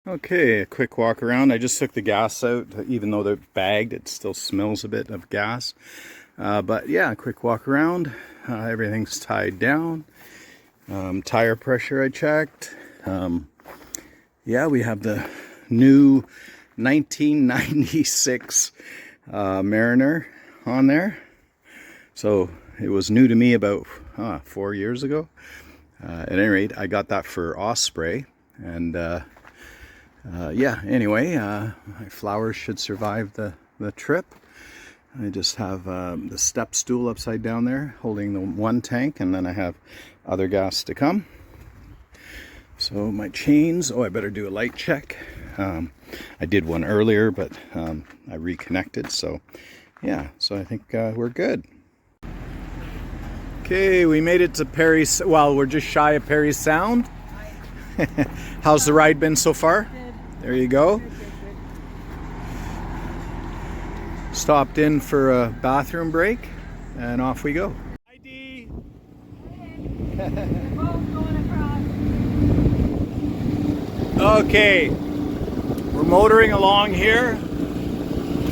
Okay, a quick walk around. I just took the gas out. Even though they're bagged, it still smells a bit of gas. But yeah, a quick walk around. Everything's tied down. Tire pressure I checked. Yeah, we have the new 1996 Mariner on there. So it was new to me about 4 years ago. At any rate, I got that for Osprey. And yeah, anyway, my flowers should survive the trip. I just have the step stool upside down there holding the one tank, and then I have other gas to come. So my chains, I better do a light check. I did one earlier, but I reconnected, so yeah, so I think we're good. Okay, we made it to Perry, well, we're just shy of Perry Sound. How's the ride been so far? There you go. Stopped in for a bathroom break, and off we go. Hi, Dee. Okay, we're motoring along here.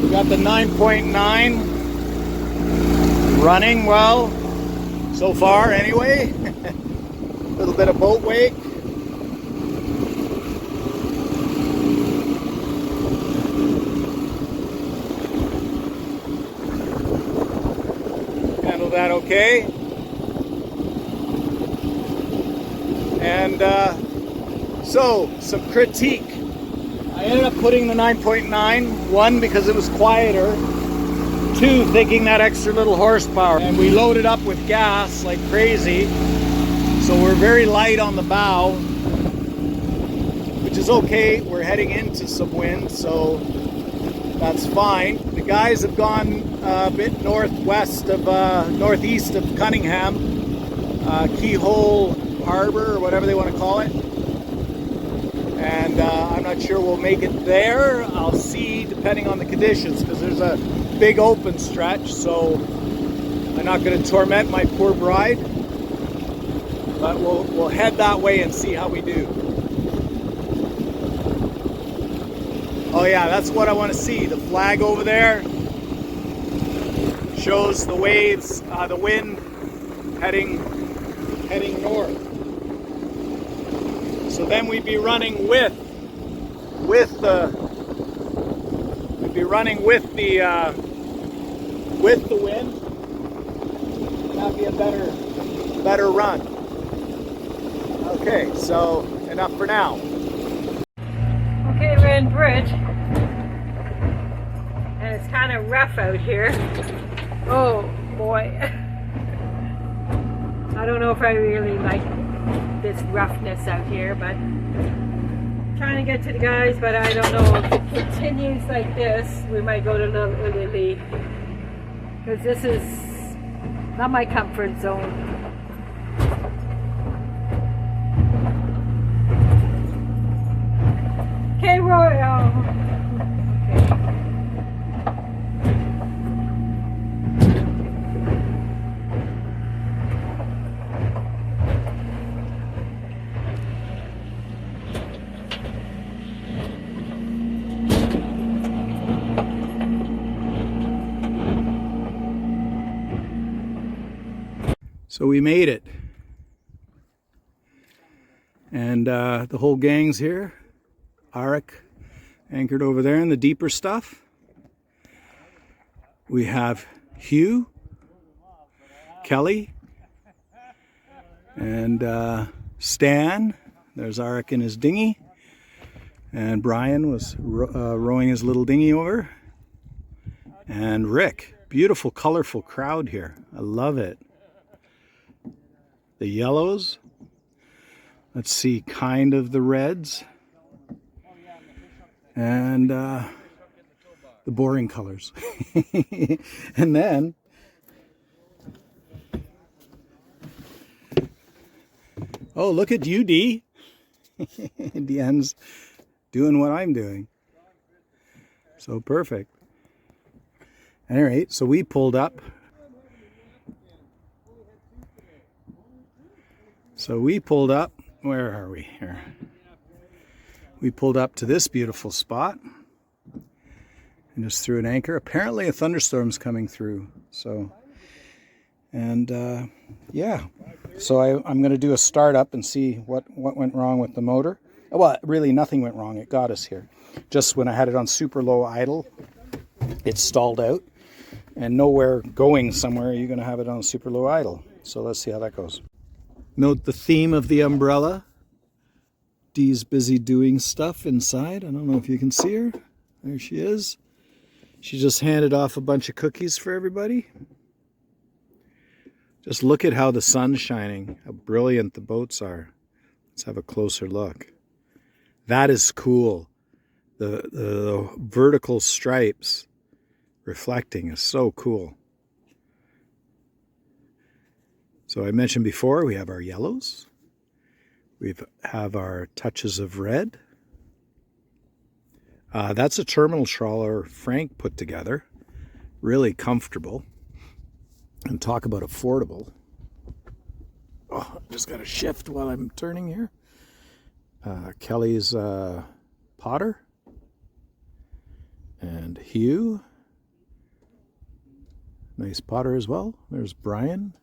We got the 9.9 running well so far anyway. A little bit of boat wake. Handle that okay. And so, some critique. I ended up putting the 9.9, one, because it was quieter, two, thinking that extra little horsepower. And we loaded up with gas like crazy, so we're very light on the bow, which is okay. We're heading into some wind, so that's fine. The guys have gone a bit northeast of Cunningham, Keyhole Harbor, or whatever they want to call it. And I'm not sure we'll make it there. I'll see depending on the conditions, because there's a big open stretch, so I'm not going to torment my poor bride. But we'll head that way and see how we do. Oh yeah, that's what I want to see. The flag over there shows the waves, the wind heading north. So then we'd be running with the wind. That'd be a better run. Okay, so enough for now. Okay, we're in Britt, and it's kind of rough out here. Oh boy. I don't know if I really like this roughness out here, but I'm trying to get to the guys, but I don't know if it continues like this. We might go to Little Italy, because this is not my comfort zone. Okay, Roy. Oh, okay. So we made it, and the whole gang's here. Arik anchored over there in the deeper stuff. We have Hugh, Kelly, and Stan. There's Arik in his dinghy, and Brian was rowing his little dinghy over, and Rick. Beautiful, colorful crowd here. I love it. The yellows. Let's see, kind of the reds. And the boring colors. And then oh, look at you, Dee. Deanne's doing what I'm doing. So perfect. All right, so we pulled up. Where are we here? we pulled up to this beautiful spot and just threw an anchor. Apparently a thunderstorm's coming through. So, and yeah, so I'm going to do a startup and see what went wrong with the motor. Well, really nothing went wrong. It got us here. Just when I had it on super low idle, it stalled out. And nowhere going somewhere, you're going to have it on super low idle. So let's see how that goes. Note the theme of the umbrella. Dee's busy doing stuff inside. I don't know if you can see her. There she is. She just handed off a bunch of cookies for everybody. Just look at how the sun's shining, how brilliant the boats are. Let's have a closer look. That is cool. The vertical stripes reflecting is so cool. So I mentioned before, we have our yellows. We have our touches of red. That's a terminal trawler Frank put together. Really comfortable. And talk about affordable. Oh, just got to shift while I'm turning here. Kelly's Potter. And Hugh. Nice Potter as well. There's Brian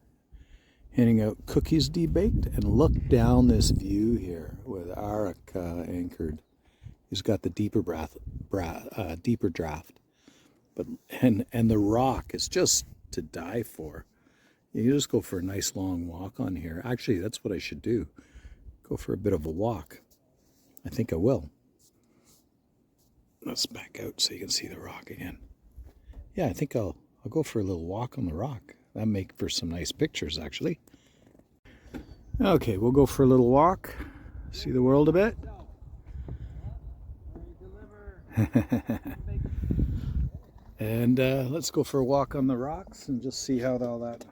handing out cookies debaked. And look down this view here with Arik anchored. He's got the deeper draft. But and the rock is just to die for. You just go for a nice long walk on here. Actually, that's what I should do. Go for a bit of a walk. I think I will. Let's back out so you can see the rock again. Yeah, I think I'll go for a little walk on the rock. That'll make for some nice pictures, actually. Okay, we'll go for a little walk. See the world a bit. And let's go for a walk on the rocks and just see how all that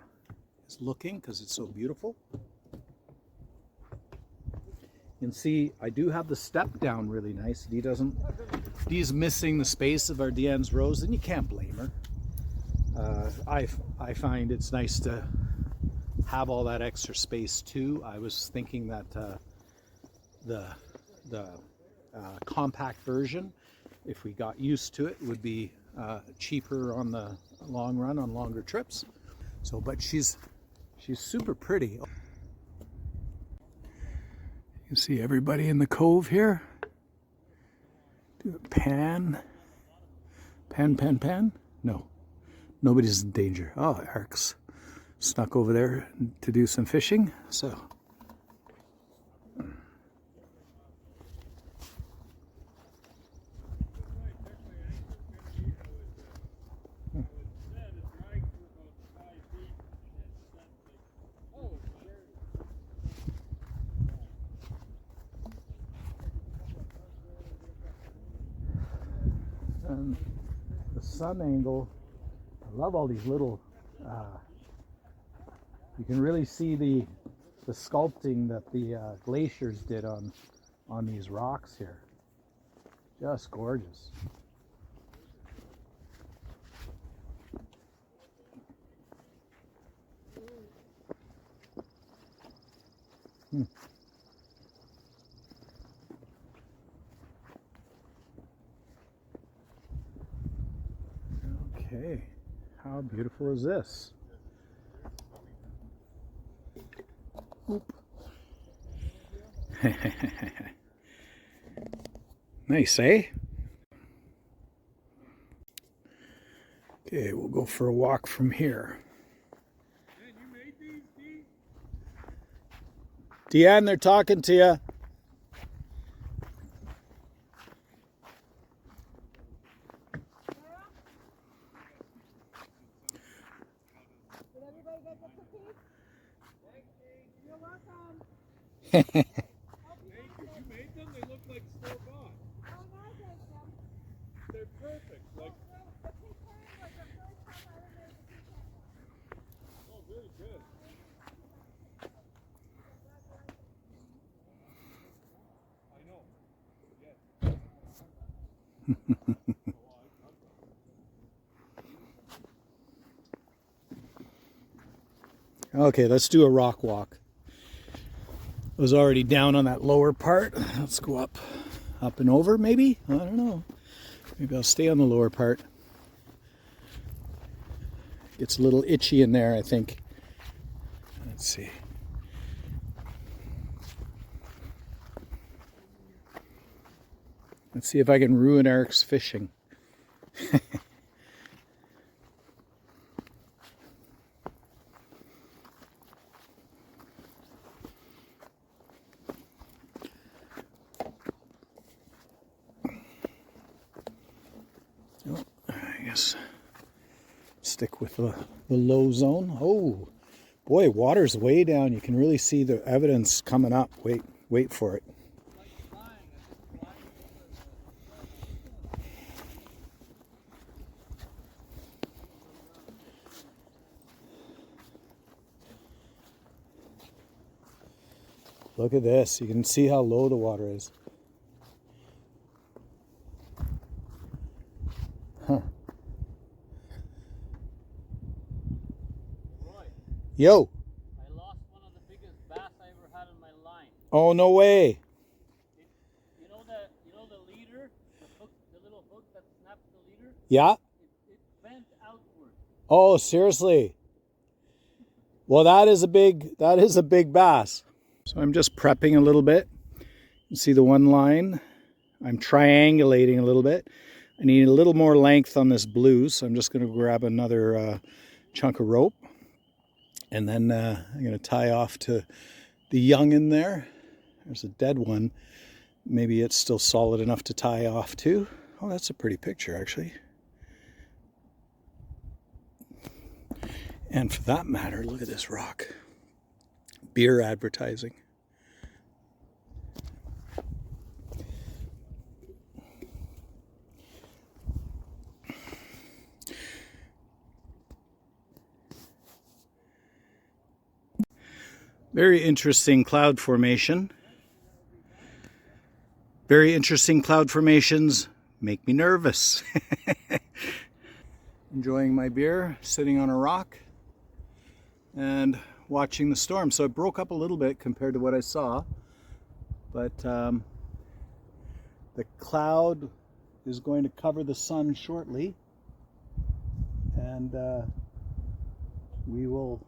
is looking, because it's so beautiful. You can see I do have the step down really nice. Dee's missing the space of our Deanne's Rose, and you can't blame her. I find it's nice to have all that extra space too. I was thinking that the compact version, if we got used to it, would be cheaper on the long run, on longer trips. So, but she's super pretty. You can see everybody in the cove here. Do a pan. No, nobody's in danger. Oh, Eric's snuck over there to do some fishing. So. And the sun angle, I love all these little, you can really see the sculpting that the glaciers did on these rocks here. Just gorgeous. Okay, how beautiful is this? Oop. Nice, eh? Okay, we'll go for a walk from here. Deanne, they're talking to you. Thank you. You made them? They look like store-bought. Oh, I made them. They're perfect. Like, The pecan was the first time I ever made the pecan one. oh, very good. I know. Yes. Okay, let's do a rock walk. I was already down on that lower part. Let's go up up and over maybe? I don't know. Maybe I'll stay on the lower part. It's a little itchy in there, I think. Let's see. Let's see if I can ruin Eric's fishing. Oh, I guess stick with the low zone. Oh, boy, water's way down. You can really see the evidence coming up. Wait for it. Look at this. You can see how low the water is. Huh. Roy, Yo. I lost one of the biggest bass I ever had in my line. Oh, no way. You know the leader, the hook, the little hook that snaps the leader? Yeah? It bent outward. Oh, seriously. Well, that is a big bass. So I'm just prepping a little bit. You see the one line? I'm triangulating a little bit. I need a little more length on this blue, so I'm just going to grab another chunk of rope. And then I'm going to tie off to the young in there. There's a dead one. Maybe it's still solid enough to tie off to. Oh, that's a pretty picture, actually. And for that matter, look at this rock. Beer advertising. Very interesting cloud formation. Very interesting cloud formations make me nervous. Enjoying my beer, sitting on a rock and watching the storm. So it broke up a little bit compared to what I saw, but the cloud is going to cover the sun shortly, and we will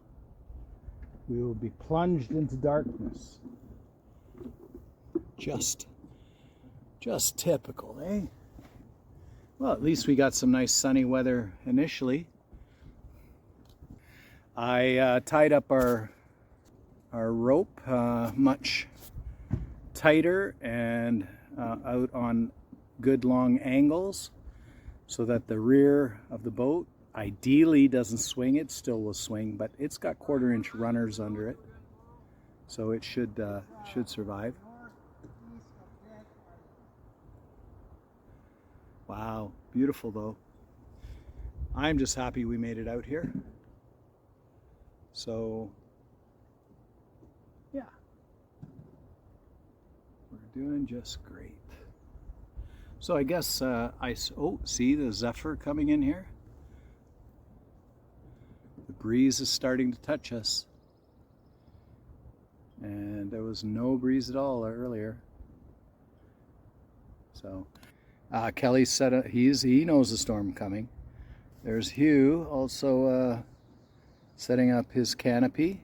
be plunged into darkness. Just typical, eh? Well, at least we got some nice sunny weather initially. I tied up our rope much tighter and out on good long angles so that the rear of the boat ideally doesn't swing. It still will swing, but it's got 1/4-inch runners under it, so it should survive. Wow, beautiful though. I'm just happy we made it out here. So, yeah, we're doing just great. So I guess see the zephyr coming in here? The breeze is starting to touch us. And there was no breeze at all earlier. So, Kelly said he knows the storm coming. There's Hugh also setting up his canopy.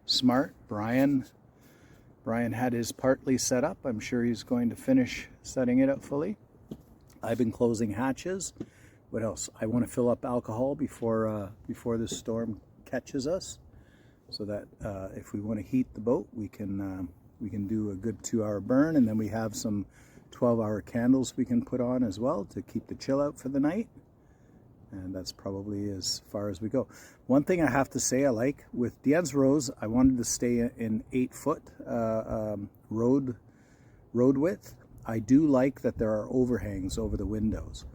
Smart. Brian had his partly set up. I'm sure he's going to finish setting it up fully. I've been closing hatches. What else? I want to fill up alcohol before this storm catches us, so that if we want to heat the boat, we can do a good 2-hour burn, and then we have some 12-hour candles we can put on as well to keep the chill out for the night. And that's probably as far as we go. One thing I have to say I like with Dian's Rose, I wanted to stay in 8-foot road width. I do like that there are overhangs over the windows.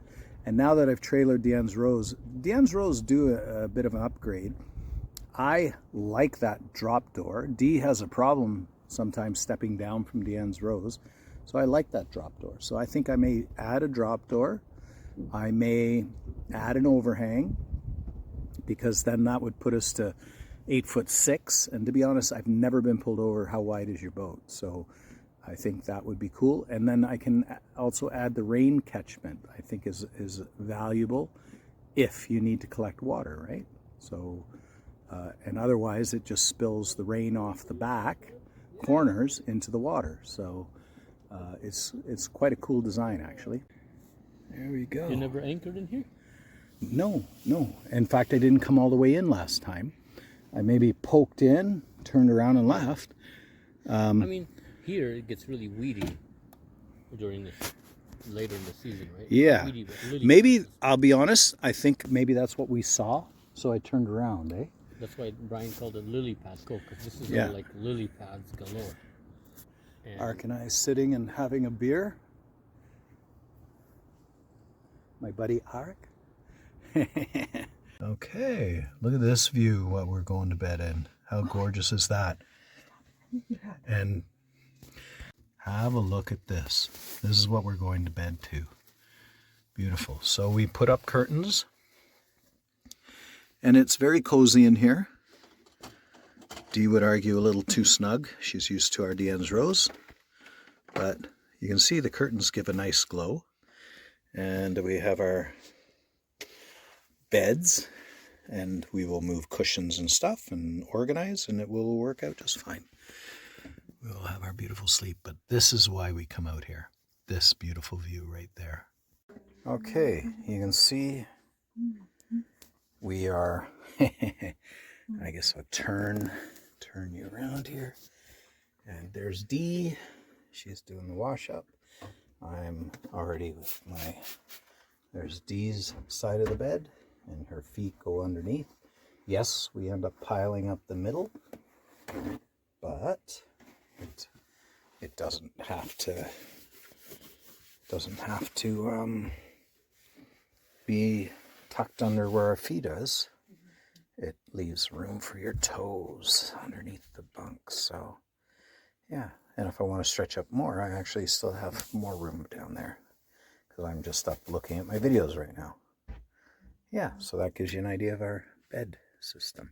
And now that I've trailered Dian's Rose do a bit of an upgrade. I like that drop door. Dee has a problem sometimes stepping down from Dian's Rose, so I like that drop door. So I think I may add a drop door. I may add an overhang, because then that would put us to 8'6". And to be honest, I've never been pulled over. How wide is your boat? So I think that would be cool. And then I can also add the rain catchment. I think is valuable if you need to collect water, right? So, and otherwise it just spills the rain off the back corners into the water. So it's quite a cool design, actually. There we go. You never anchored in here? No. In fact, I didn't come all the way in last time. I maybe poked in, turned around and left. I mean, here it gets really weedy during later in the season, right? Yeah. Weedy, but lily Maybe, pads. I'll be honest, I think maybe that's what we saw. So I turned around, eh? That's why Brian called it lily pad cove, because this is Yeah. all like lily pads galore. And Ark and I sitting and having a beer. My buddy Ark. Okay, look at this view, what we're going to bed in. How gorgeous is that? And have a look at this. This is what we're going to bed to. Beautiful. So we put up curtains. And it's very cozy in here. Dee would argue a little too snug. She's used to our Deanne's Rose. But you can see the curtains give a nice glow. And we have our beds. And we will move cushions and stuff and organize, and it will work out just fine. We will have our beautiful sleep. But this is why we come out here. This beautiful view right there. Okay, you can see we are, I guess I'll turn you around here. And there's Dee. She's doing the wash up. I'm already with there's Dee's side of the bed, and her feet go underneath. Yes, we end up piling up the middle, but it doesn't have to be tucked under where our feet is. It leaves room for your toes underneath the bunk. So yeah, and if I want to stretch up more, I actually still have more room down there because I'm just up looking at my videos right now. Yeah, so that gives you an idea of our bed system.